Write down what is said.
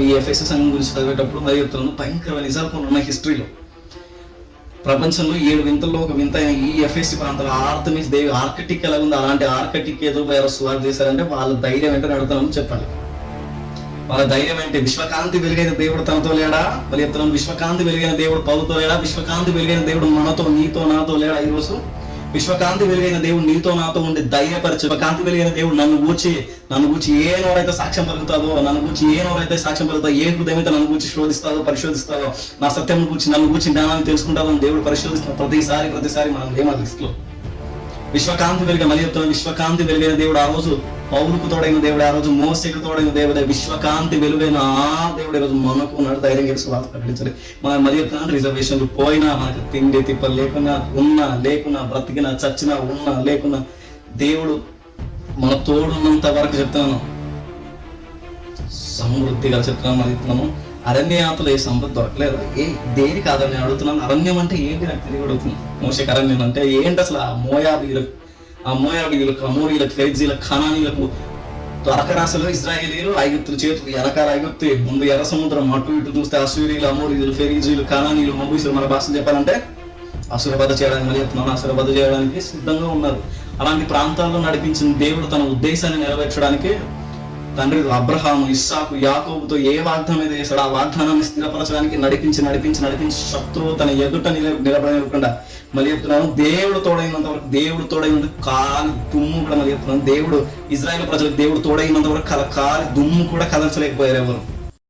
ఈ ఎఫెసు సంఘం గురించి చదివేటప్పుడు మరి చెప్తున్నాను, భయంకరమైన నిజాలు కొన్ని ఉన్నాయి హిస్టరీలో. ప్రపంచంలో 7 వింతల్లో ఒక వింత అయిన ఈ ఎఫెసి ప్రాంతంలో ఆర్తమిస్ దేవి ఆర్కిటిక్ ఎలా ఉంది, అలాంటి ఆర్కిటిక్ ఏదో వేరే సువార్త చేశారంటే వాళ్ళ ధైర్యం ఏంటో అడుగుతామని చెప్పాలి. వాళ్ళ ధైర్యం ఏంటి? విశ్వకాంతి వెలుగైన దేవుడు తనతో లేడా? మరి చెప్తున్నాను, విశ్వకాంతి వెలుగైన దేవుడు పౌలుతో లేడా? విశ్వకాంతి వెలుగైన దేవుడు మనతో, నీతో, నాతో లేడా? ఈరోజు విశ్వకాంతి వెలుగైన దేవుడు నీతో నాతో ఉండి ధైర్యపరిచి, విశ్వకాంతి వెలుగైన దేవుడు నన్ను గూర్చి ఏ నోరైతే సాక్ష్యం పలుకుతాదో, నన్ను గూర్చి ఏ నోరైతే సాక్ష్యం పలుకుతాదో, ఏ హృదయం అయితే నన్ను గూర్చి శోధిస్తాదో, పరిశోధిస్తాదో, నా సత్యం గురించి నన్ను గూర్చి జ్ఞానాన్ని తెలుసుకుంటాదో దేవుడు పరిశోధిస్తున్న ప్రతిసారి మనం ఏమా లిస్ట్ లో విశ్వకాంతి వెలుగ మళ్ళీ చెప్తున్నా, విశ్వకాంతి వెలుగైన దేవుడు ఆ రోజు పౌలుకు తోడైన దేవుడు, ఆ రోజు మోసేకు తోడైన దేవుడే, విశ్వకాంతి వెలుగైన ఆ దేవుడు ఈ రోజు మనకు ఉన్నాడు. ధైర్యం చేసి వార్త ప్రకటించాలి. మనం మళ్ళీ చెప్తున్నాను, రిజర్వేషన్లు పోయినా, మనకు తిండి తిప్పలు లేకున్నా, లేకున్నా, బ్రతికినా, చచ్చినా, ఉన్నా లేకున్నా, దేవుడు మన తోడున్నంత వరకు చెప్తున్నాను, సమృద్ధిగా చెప్తున్నాను. మరి చెప్తున్నాము, అరణ్యయాత్రలో ఏ సమృద్ధి దొరకలేదు. దేని కాదని నేను అడుగుతున్నాను. అరణ్యం అంటే ఏంటి నాకు తెలియ అడుగుతున్నాను. మోషేకి అరణ్యం అంటే ఏంటి అసలు? ఆ మోయాబీలకు, అమోరీలకు, ఫెరిజీలకు, ఖనానీలకు, త్వరకరాశులు, ఇజ్రాయేలీలు, ఐగుప్తుల చేతులు, వెనకాల ఐగుప్తు, ముందు ఎర్ర సముద్రం, అటు ఇటు చూస్తే అసూరీలు, అమోరీలు, ఫెరిజీలు, ఖనానీలు, మబూసులు, మన భాష చెప్పాలంటే అసురబద్ధ చేయడానికి, మళ్ళీ చెప్తున్నాను, అసురబద్ధ చేయడానికి సిద్ధంగా ఉన్నారు. అలాంటి ప్రాంతాల్లో నడిపించిన దేవుడు తన ఉద్దేశాన్ని నెరవేర్చడానికి తండ్రి అబ్రహాము, ఇస్సాకు, యాకోబుతో ఏ వాగ్దానం మీద చేశాడు ఆ వాగ్దానాన్ని స్థిరపరచడానికి నడిపించి శత్రువు తన ఎదుట నిలబడకుండా మళ్ళీ చెప్తున్నాను, దేవుడు తోడైనంత వరకు కాలి దుమ్ము కూడా మళ్ళీ చెప్తున్నాను, దేవుడు ఇజ్రాయేల్ ప్రజలకు దేవుడు తోడైనంత వరకు కాలి దుమ్ము కూడా కదల్చలేకపోయారు ఎవరు.